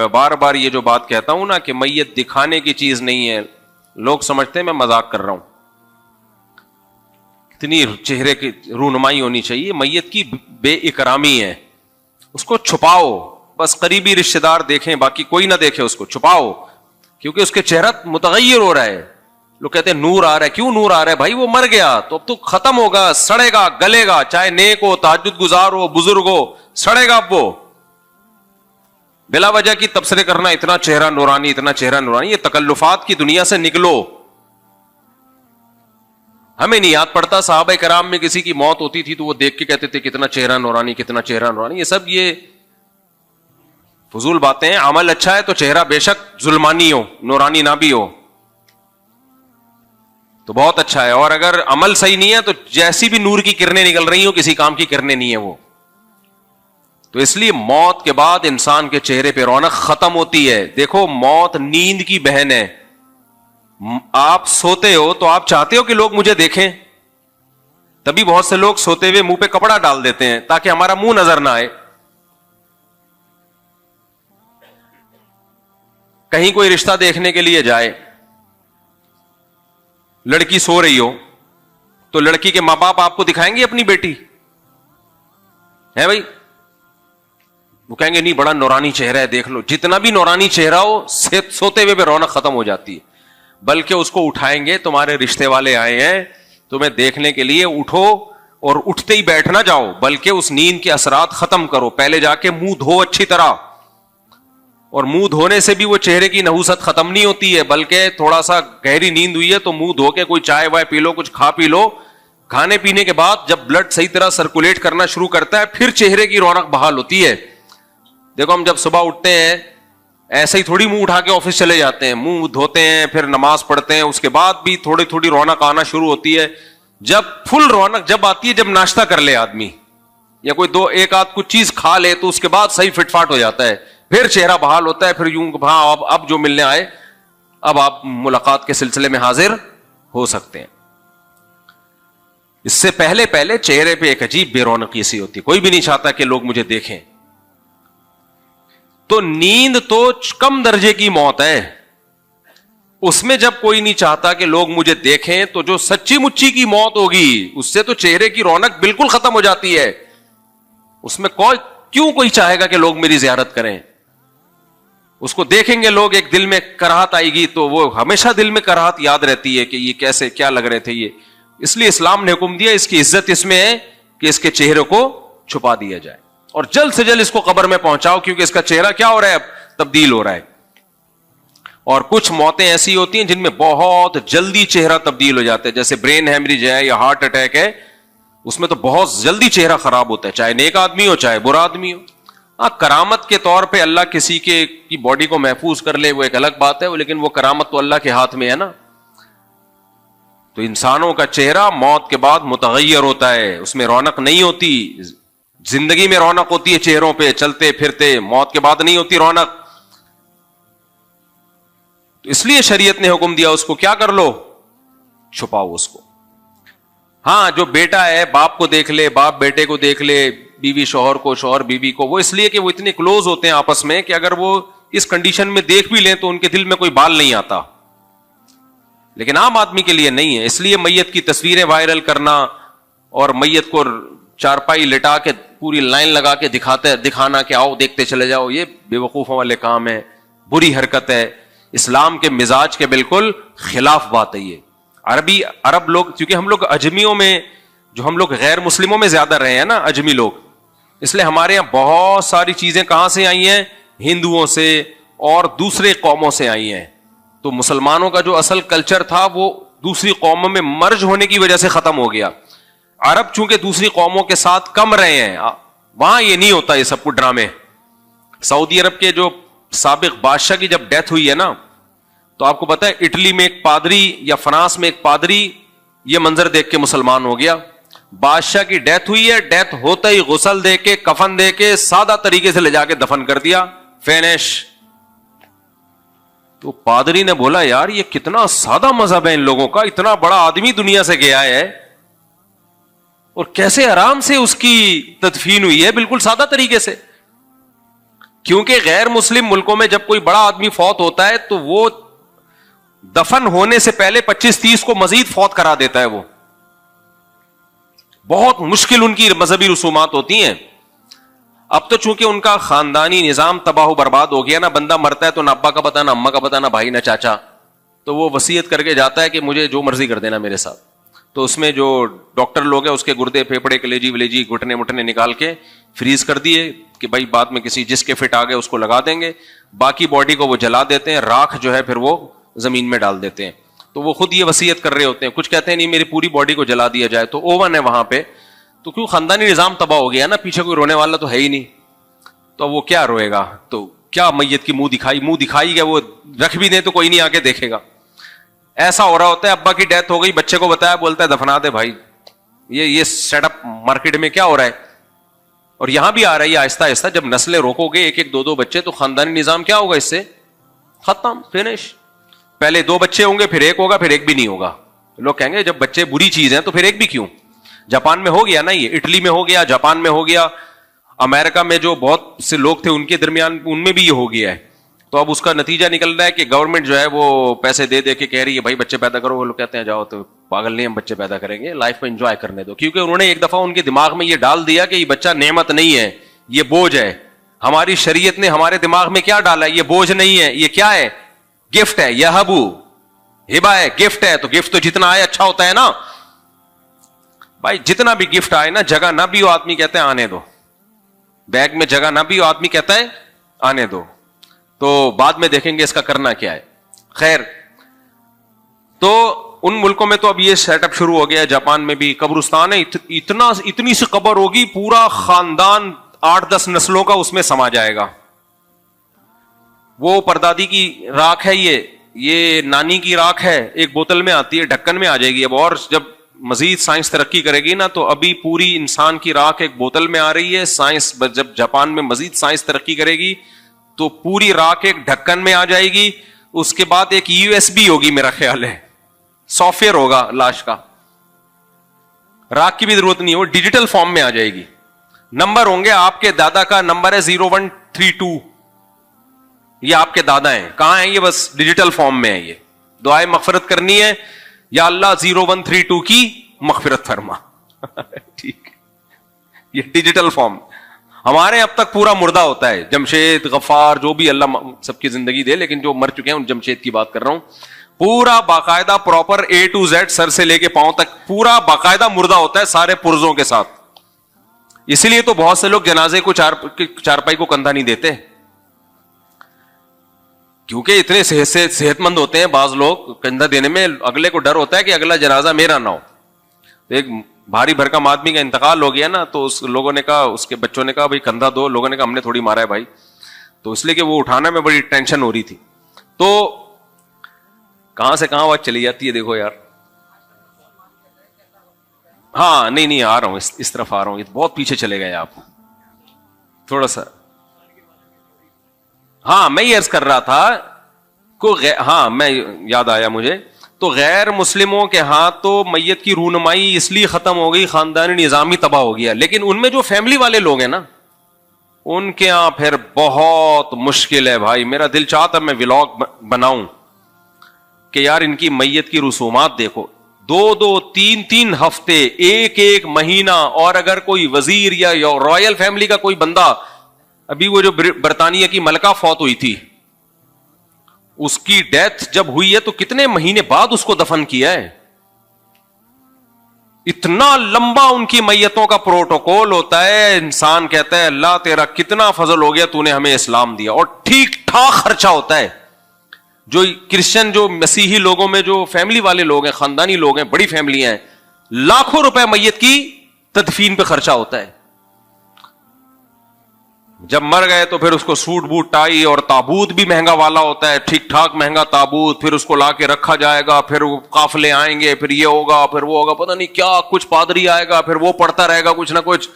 میں بار بار یہ جو بات کہتا ہوں نا کہ میت دکھانے کی چیز نہیں ہے، لوگ سمجھتے ہیں میں مذاق کر رہا ہوں. اتنی چہرے کی رونمائی ہونی چاہیے. میت کی بے اکرامی ہے، اس کو چھپاؤ، بس قریبی رشتہ دار دیکھیں، باقی کوئی نہ دیکھے. اس کو چھپاؤ کیونکہ اس کے چہرہ متغیر ہو رہا ہے. لوگ کہتے ہیں نور آ رہا ہے. کیوں نور آ رہا ہے بھائی؟ وہ مر گیا تو اب تو ختم ہوگا، سڑے گا، گلے گا. چاہے نیک ہو، تہجد گزار ہو، بزرگ ہو، سڑے گا. اب وہ بلا وجہ کی تبصرے کرنا اتنا چہرہ نورانی، اتنا چہرہ نورانی، یہ تکلفات کی دنیا سے نکلو. ہمیں نہیں یاد پڑتا صحابہ کرام میں کسی کی موت ہوتی تھی تو وہ دیکھ کے کہتے تھے کتنا چہرہ نورانی، کتنا چہرہ نورانی. یہ سب یہ فضول باتیں ہیں. عمل اچھا ہے تو چہرہ بے شک ظلمانی ہو، نورانی نہ بھی ہو تو بہت اچھا ہے. اور اگر عمل صحیح نہیں ہے تو جیسی بھی نور کی کرنیں نکل رہی ہوں کسی کام کی کرنیں نہیں ہے وہ. تو اس لیے موت کے بعد انسان کے چہرے پہ رونق ختم ہوتی ہے. دیکھو موت نیند کی بہن ہے. آپ سوتے ہو تو آپ چاہتے ہو کہ لوگ مجھے دیکھیں، تبھی بہت سے لوگ سوتے ہوئے منہ پہ کپڑا ڈال دیتے ہیں تاکہ ہمارا منہ نظر نہ آئے. کہیں کوئی رشتہ دیکھنے کے لیے جائے، لڑکی سو رہی ہو تو لڑکی کے ماں باپ آپ کو دکھائیں گے اپنی بیٹی ہے بھائی؟ وہ کہیں گے نہیں بڑا نورانی چہرہ ہے دیکھ لو. جتنا بھی نورانی چہرہ ہو سوتے ہوئے پہ رونق ختم ہو جاتی ہے. بلکہ اس کو اٹھائیں گے، تمہارے رشتے والے آئے ہیں تمہیں دیکھنے کے لیے، اٹھو اور اٹھتے ہی بیٹھ نہ جاؤ بلکہ اس نیند کے اثرات ختم کرو. پہلے جا کے منہ دھو اچھی طرح، اور منہ دھونے سے بھی وہ چہرے کی نحوست ختم نہیں ہوتی ہے بلکہ تھوڑا سا گہری نیند ہوئی ہے تو منہ دھو کے کوئی چائے وائے پی لو، کچھ کھا پی لو. کھانے پینے کے بعد جب بلڈ صحیح طرح سرکولیٹ کرنا شروع کرتا ہے پھر چہرے کی رونق بحال ہوتی ہے. دیکھو ہم جب صبح اٹھتے ہیں ایسے ہی تھوڑی منہ اٹھا کے آفس چلے جاتے ہیں، منہ دھوتے ہیں پھر نماز پڑھتے ہیں، اس کے بعد بھی تھوڑی تھوڑی رونق آنا شروع ہوتی ہے. جب فل رونق جب آتی ہے جب ناشتہ کر لے آدمی یا کوئی ایک آدھ کچھ چیز کھا لے تو اس کے بعد صحیح فٹ فاٹ ہو جاتا ہے، پھر چہرہ بحال ہوتا ہے. پھر یوں ہاں اب جو ملنے آئے اب آپ ملاقات کے سلسلے میں حاضر ہو سکتے ہیں. اس سے پہلے چہرے پہ ایک عجیب بے رونقی سی ہوتی ہے، کوئی بھی نہیں چاہتا کہ لوگ مجھے دیکھیں. تو نیند تو کم درجے کی موت ہے، اس میں جب کوئی نہیں چاہتا کہ لوگ مجھے دیکھیں تو جو سچی مچی کی موت ہوگی اس سے تو چہرے کی رونق بالکل ختم ہو جاتی ہے. اس میں کوئی چاہے گا کہ لوگ میری زیارت کریں؟ اس کو دیکھیں گے لوگ، ایک دل میں کراہت آئے گی تو وہ ہمیشہ دل میں کراہت یاد رہتی ہے کہ یہ کیسے کیا لگ رہے تھے یہ. اس لیے اسلام نے حکم دیا اس کی عزت اس میں ہے کہ اس کے چہرے کو چھپا دیا جائے اور جلد سے جلد اس کو قبر میں پہنچاؤ کیونکہ اس کا چہرہ کیا ہو رہا ہے، اب تبدیل ہو رہا ہے. اور کچھ موتیں ایسی ہوتی ہیں جن میں بہت جلدی چہرہ تبدیل ہو جاتا ہے، جیسے برین ہیمریج ہے یا ہارٹ اٹیک ہے، اس میں تو بہت جلدی چہرہ خراب ہوتا ہے، چاہے نیک آدمی ہو چاہے برا آدمی ہو. ہاں کرامت کے طور پہ اللہ کسی کی باڈی کو محفوظ کر لے وہ ایک الگ بات ہے، لیکن وہ کرامت تو اللہ کے ہاتھ میں ہے نا. تو انسانوں کا چہرہ موت کے بعد متغیر ہوتا ہے، اس میں رونق نہیں ہوتی. زندگی میں رونق ہوتی ہے چہروں پہ، چلتے پھرتے، موت کے بعد نہیں ہوتی رونق. تو اس لیے شریعت نے حکم دیا اس کو کیا کر لو، چھپاؤ اس کو. ہاں جو بیٹا ہے باپ کو دیکھ لے، باپ بیٹے کو دیکھ لے، بیوی شوہر کو، شوہر بیوی کو، وہ اس لیے کہ وہ اتنے کلوز ہوتے ہیں آپس میں کہ اگر وہ اس کنڈیشن میں دیکھ بھی لیں تو ان کے دل میں کوئی بال نہیں آتا. لیکن عام آدمی کے لیے نہیں ہے. اس لیے میت کی تصویریں وائرل کرنا اور میت کو چارپائی لٹا کے پوری لائن لگا کے دکھانا کہ آؤ دیکھتے چلے جاؤ، یہ بے وقوفوں والے کام ہے، بری حرکت ہے، اسلام کے مزاج کے بالکل خلاف بات ہے. یہ عرب لوگ، کیونکہ ہم لوگ اجمیوں میں، جو ہم لوگ غیر مسلموں میں زیادہ رہے ہیں نا اجمی لوگ، اس لیے ہمارے یہاں بہت ساری چیزیں کہاں سے آئی ہیں، ہندوؤں سے اور دوسرے قوموں سے آئی ہیں. تو مسلمانوں کا جو اصل کلچر تھا وہ دوسری قوموں میں مرج ہونے کی وجہ سے ختم ہو گیا. عرب چونکہ دوسری قوموں کے ساتھ کم رہے ہیں، وہاں یہ نہیں ہوتا یہ سب کچھ ڈرامے. سعودی عرب کے جو سابق بادشاہ کی جب ڈیتھ ہوئی ہے نا تو آپ کو پتا ہے اٹلی میں ایک پادری یا فرانس میں ایک پادری یہ منظر دیکھ کے مسلمان ہو گیا. بادشاہ کی ڈیتھ ہوئی ہے، ڈیتھ ہوتا ہی غسل دے کے کفن دے کے سادہ طریقے سے لے جا کے دفن کر دیا، فینش. تو پادری نے بولا یار یہ کتنا سادہ مذہب ہے ان لوگوں کا، اتنا بڑا آدمی دنیا سے گیا ہے اور کیسے آرام سے اس کی تدفین ہوئی ہے بالکل سادہ طریقے سے. کیونکہ غیر مسلم ملکوں میں جب کوئی بڑا آدمی فوت ہوتا ہے تو وہ دفن ہونے سے پہلے 25-30 کو مزید فوت کرا دیتا ہے. وہ بہت مشکل ان کی مذہبی رسومات ہوتی ہیں. اب تو چونکہ ان کا خاندانی نظام تباہ و برباد ہو گیا نا, بندہ مرتا ہے تو نہ ابا کا پتہ, نہ اماں کا پتہ, نہ بھائی, نہ چاچا, تو وہ وصیت کر کے جاتا ہے کہ مجھے جو مرضی کر دینا میرے ساتھ. تو اس میں جو ڈاکٹر لوگ ہیں اس کے گردے پھیپڑے کلیجی ولیجی گھٹنے مٹنے نکال کے فریز کر دیے کہ بھائی بعد میں کسی جس کے فٹ آ گئے اس کو لگا دیں گے. باقی باڈی کو وہ جلا دیتے ہیں, راکھ جو ہے پھر وہ زمین میں ڈال دیتے ہیں. تو وہ خود یہ وصیت کر رہے ہوتے ہیں. کچھ کہتے ہیں نہیں میری پوری باڈی کو جلا دیا جائے, تو اوون ہے وہاں پہ, تو کیوں خاندانی نظام تباہ ہو گیا نا, پیچھے کوئی رونے والا تو ہے ہی نہیں, تو وہ کیا روئے گا. تو کیا میت کی منہ دکھائی گیا, وہ رکھ بھی دیں تو کوئی نہیں آ کے دیکھے گا. ایسا ہو رہا ہوتا ہے ابا کی ڈیتھ ہو گئی, بچے کو بتایا, بولتا ہے دفنا دے بھائی. یہ سیٹ اپ مارکیٹ میں کیا ہو رہا ہے, اور یہاں بھی آ رہا ہے یہ آہستہ آہستہ. جب نسلیں روکو گے ایک ایک دو بچے, تو خاندانی نظام کیا ہوگا, اس سے ختم, فنش. پہلے 2 بچے ہوں گے, پھر 1 ہوگا, پھر 1 بھی نہیں ہوگا. لوگ کہیں گے جب بچے بری چیز ہیں تو پھر 1 بھی کیوں. جاپان میں ہو گیا نا, یہ اٹلی میں ہو گیا, جاپان میں ہو گیا, امریکہ میں جو بہت سے لوگ تھے ان کے درمیان ان میں بھی یہ ہو گیا ہے. تو اب اس کا نتیجہ نکل رہا ہے کہ گورنمنٹ جو ہے وہ پیسے دے دے کے کہہ رہی ہے بھائی بچے پیدا کرو. وہ لوگ کہتے ہیں جاؤ, تو پاگل نہیں, ہم بچے پیدا کریں گے, لائف میں انجوائے کرنے دو. کیونکہ انہوں نے ایک دفعہ ان کے دماغ میں یہ ڈال دیا کہ یہ بچہ نعمت نہیں ہے, یہ بوجھ ہے. ہماری شریعت نے ہمارے دماغ میں کیا ڈالا ہے, یہ بوجھ نہیں ہے, یہ کیا ہے, گفٹ ہے. یہ ہبا ہے, گفٹ ہے. تو گفٹ تو جتنا آئے اچھا ہوتا ہے نا بھائی. جتنا بھی گفٹ آئے نا, جگہ نہ بھی ہو آدمی کہتے ہیں آنے دو, بیگ میں جگہ نہ بھی ہو آدمی کہتا ہے آنے دو. تو بعد میں دیکھیں گے اس کا کرنا کیا ہے. خیر, تو ان ملکوں میں تو اب یہ سیٹ اپ شروع ہو گیا. جاپان میں بھی قبرستان ہے, اتنی سی قبر ہوگی, پورا خاندان 8-10 نسلوں کا اس میں سما جائے گا. وہ پردادی کی راکھ ہے, یہ نانی کی راکھ ہے, ایک بوتل میں آتی ہے, ڈھکن میں آ جائے گی. اب اور جب مزید سائنس ترقی کرے گی نا, تو ابھی پوری انسان کی راکھ ایک بوتل میں آ رہی ہے. سائنس جب جاپان میں مزید سائنس ترقی کرے گی تو پوری راکھ ایک ڈھکن میں آ جائے گی. اس کے بعد ایک USB ہوگی, میرا خیال ہے سافٹ ویئر ہوگا لاش کا, راکھ کی بھی ضرورت نہیں, وہ ڈیجیٹل فارم میں آ جائے گی. نمبر ہوں گے, آپ کے دادا کا نمبر ہے 0132, یہ آپ کے دادا ہیں. کہاں ہیں یہ, بس ڈیجیٹل فارم میں ہے. یہ دعائے مغفرت کرنی ہے, یا اللہ 0132 کی مغفرت فرما. ٹھیک, یہ ڈیجیٹل فارم. ہمارے اب تک پورا مردہ ہوتا ہے, جمشید, غفار, جو بھی اللہ سب کی زندگی دے, لیکن جو مر چکے ہیں ان جمشید کی بات کر رہا ہوں. پورا باقاعدہ پراپر A to Z, سر سے لے کے پاؤں تک پورا باقاعدہ مردہ ہوتا ہے, سارے پرزوں کے ساتھ. اسی لیے تو بہت سے لوگ جنازے کو چارپائی کو کندھا نہیں دیتے, کیونکہ اتنے صحت مند ہوتے ہیں بعض لوگ. کندھا دینے میں اگلے کو ڈر ہوتا ہے کہ اگلا جنازہ میرا نہ ہو. ایک بھاری بھرکم آدمی کا انتقال ہو گیا نا, تو اس لوگوں نے کہا, اس کے بچوں نے کہا بھائی کندھا دو. لوگوں نے کہا ہم نے تھوڑی مارا ہے بھائی, تو اس لیے کہ وہ اٹھانے میں بڑی ٹینشن ہو رہی تھی. تو کہاں سے کہاں بات چلی جاتی ہے دیکھو یار. ہاں نہیں آ رہا ہوں, اس طرف آ رہا ہوں. یہ بہت پیچھے چلے گئے آپ تھوڑا سا. ہاں میں یہ عرض کر رہا تھا ہاں میں یاد آیا مجھے. تو غیر مسلموں کے ہاتھ تو میت کی رونمائی اس لیے ختم ہو گئی, خاندانی نظام ہی تباہ ہو گیا. لیکن ان میں جو فیملی والے لوگ ہیں نا, ان کے یہاں پھر بہت مشکل ہے بھائی. میرا دل چاہتا میں ولاگ بناؤں کہ یار ان کی میت کی رسومات دیکھو, 2 3 ہفتے, ایک مہینہ. اور اگر کوئی وزیر یا رائل فیملی کا کوئی بندہ, ابھی وہ جو برطانیہ کی ملکہ فوت ہوئی تھی, اس کی ڈیتھ جب ہوئی ہے تو کتنے مہینے بعد اس کو دفن کیا ہے. اتنا لمبا ان کی میتوں کا پروٹوکول ہوتا ہے. انسان کہتا ہے اللہ تیرا کتنا فضل ہو گیا, تو نے ہمیں اسلام دیا. اور ٹھیک ٹھاک خرچہ ہوتا ہے. جو کرسچن, جو مسیحی لوگوں میں جو فیملی والے لوگ ہیں, خاندانی لوگ ہیں, بڑی فیملی ہیں, لاکھوں روپے میت کی تدفین پہ خرچہ ہوتا ہے. جب مر گئے تو پھر اس کو سوٹ بوٹ ٹائی, اور تابوت بھی مہنگا والا ہوتا ہے, ٹھیک ٹھاک مہنگا تابوت. پھر اس کو لا کے رکھا جائے گا, پھر وہ قافلے آئیں گے, پھر یہ ہوگا, پھر وہ ہوگا, پتہ نہیں کیا کچھ. پادری آئے گا, پھر وہ پڑھتا رہے گا کچھ نہ کچھ.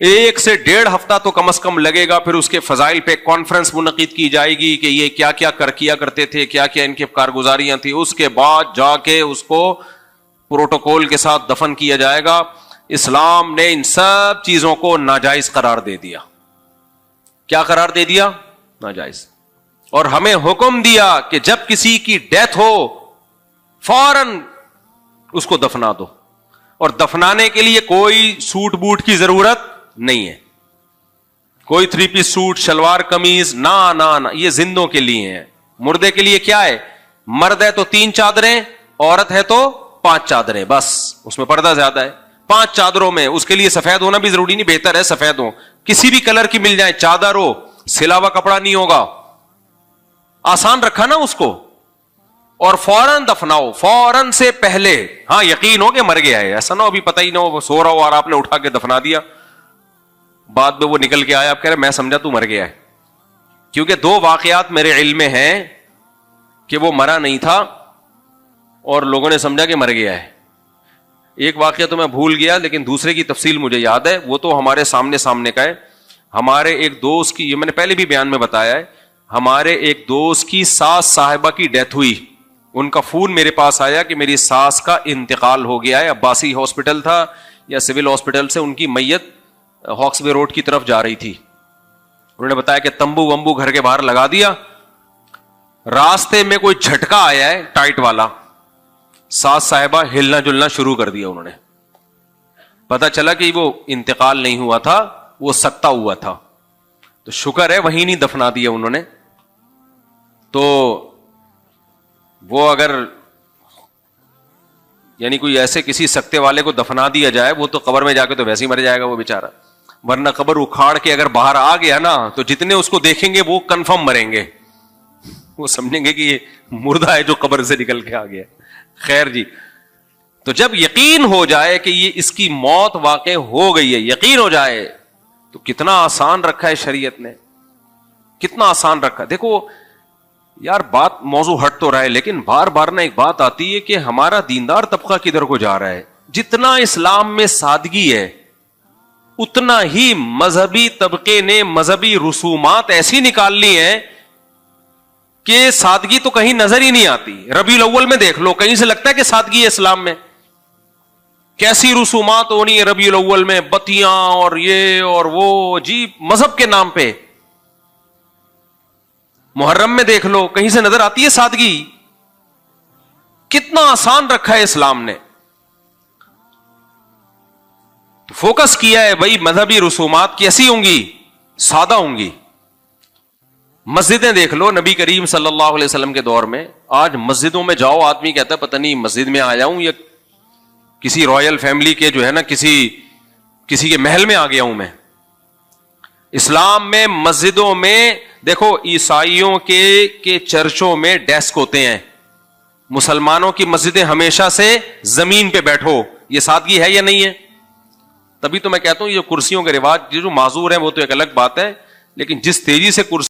1 سے 1.5 ہفتہ تو کم از کم لگے گا. پھر اس کے فضائل پہ کانفرنس منعقد کی جائے گی کہ یہ کیا کیا کرتے تھے, کیا کیا ان کی کارگزاریاں تھیں. اس کے بعد جا کے اس کو پروٹوکول کے ساتھ دفن کیا جائے گا. اسلام نے ان سب چیزوں کو ناجائز قرار دے دیا. کیا قرار دے دیا؟ ناجائز. اور ہمیں حکم دیا کہ جب کسی کی ڈیتھ ہو فوراً اس کو دفنا دو, اور دفنانے کے لیے کوئی سوٹ بوٹ کی ضرورت نہیں ہے, کوئی 3 پیس سوٹ شلوار قمیض, نہ یہ زندوں کے لیے ہے. مردے کے لیے کیا ہے؟ مرد ہے تو 3 چادریں, عورت ہے تو 5 چادریں, بس اس میں پردہ زیادہ ہے. 5 چادروں میں, اس کے لیے سفید ہونا بھی ضروری نہیں, بہتر ہے سفید ہو, کسی بھی کلر کی مل جائے, چادر ہو, سلا ہوا کپڑا نہیں ہوگا. آسان رکھا نا اس کو, اور فوراً دفناؤ, فوراً سے پہلے. ہاں یقین ہو کہ مر گیا ہے, ایسا نہ ہو ابھی پتہ ہی نہ ہو, سو رہا ہو اور آپ نے اٹھا کے دفنا دیا, بعد میں وہ نکل کے آیا, آپ کہہ رہے میں سمجھا تو مر گیا ہے. کیونکہ 2 واقعات میرے علم میں ہیں کہ وہ مرا نہیں تھا اور لوگوں نے سمجھا کہ مر گیا ہے. ایک واقعہ تو میں بھول گیا, لیکن دوسرے کی تفصیل مجھے یاد ہے, وہ تو ہمارے سامنے کا ہے. ہمارے ایک دوست کی, یہ میں نے پہلے بھی بیان میں بتایا ہے, ہمارے ایک دوست کی ساس صاحبہ کی ڈیتھ ہوئی. ان کا فون میرے پاس آیا کہ میری ساس کا انتقال ہو گیا ہے. عباسی ہاسپٹل تھا یا سول ہاسپٹل سے ان کی میت ہاکس وے روڈ کی طرف جا رہی تھی. انہوں نے بتایا کہ تمبو ومبو گھر کے باہر لگا دیا, راستے میں کوئی جھٹکا آیا ہے ٹائٹ والا, ساس صاحبہ ہلنا جلنا شروع کر دیا. انہوں نے پتا چلا کہ وہ انتقال نہیں ہوا تھا, وہ سکتا ہوا تھا. تو شکر ہے وہیں نہیں دفنا دیا انہوں نے. تو وہ اگر یعنی کوئی ایسے کسی سکتے والے کو دفنا دیا جائے, وہ تو قبر میں جا کے تو ویسے ہی مر جائے گا وہ بیچارہ, ورنہ قبر اکھاڑ کے اگر باہر آ گیا نا تو جتنے اس کو دیکھیں گے وہ کنفرم مریں گے, وہ سمجھیں گے کہ یہ مردہ ہے جو قبر سے نکل کے آ گیا. خیر جی, تو جب یقین ہو جائے کہ یہ اس کی موت واقع ہو گئی ہے, یقین ہو جائے, تو کتنا آسان رکھا ہے شریعت نے, کتنا آسان رکھا. دیکھو یار بات موضوع ہٹ تو رہا ہے, لیکن بار بار نا ایک بات آتی ہے کہ ہمارا دیندار طبقہ کدھر کو جا رہا ہے. جتنا اسلام میں سادگی ہے اتنا ہی مذہبی طبقے نے مذہبی رسومات ایسی نکال لی ہیں کہ سادگی تو کہیں نظر ہی نہیں آتی. ربیع الاول میں دیکھ لو, کہیں سے لگتا ہے کہ سادگی ہے اسلام میں. کیسی رسومات ہونی ہے ربیع الاول میں, بتیاں اور یہ اور وہ, جی مذہب کے نام پہ. محرم میں دیکھ لو, کہیں سے نظر آتی ہے سادگی. کتنا آسان رکھا ہے اسلام نے. فوکس کیا ہے بھائی مذہبی رسومات کیسی ہوں گی؟ سادہ ہوں گی. مسجدیں دیکھ لو, نبی کریم صلی اللہ علیہ وسلم کے دور میں, آج مسجدوں میں جاؤ آدمی کہتا ہے پتہ نہیں مسجد میں آیا ہوں یا کسی رائل فیملی کے جو ہے نا کسی کے محل میں آ گیا ہوں میں. اسلام میں مسجدوں میں دیکھو, عیسائیوں کے چرچوں میں ڈیسک ہوتے ہیں, مسلمانوں کی مسجدیں ہمیشہ سے زمین پہ بیٹھو. یہ سادگی ہے یا نہیں ہے؟ تبھی تو میں کہتا ہوں یہ کرسیوں کے رواج جو معذور ہیں وہ تو ایک الگ بات ہے, لیکن جس تیزی سے کرسی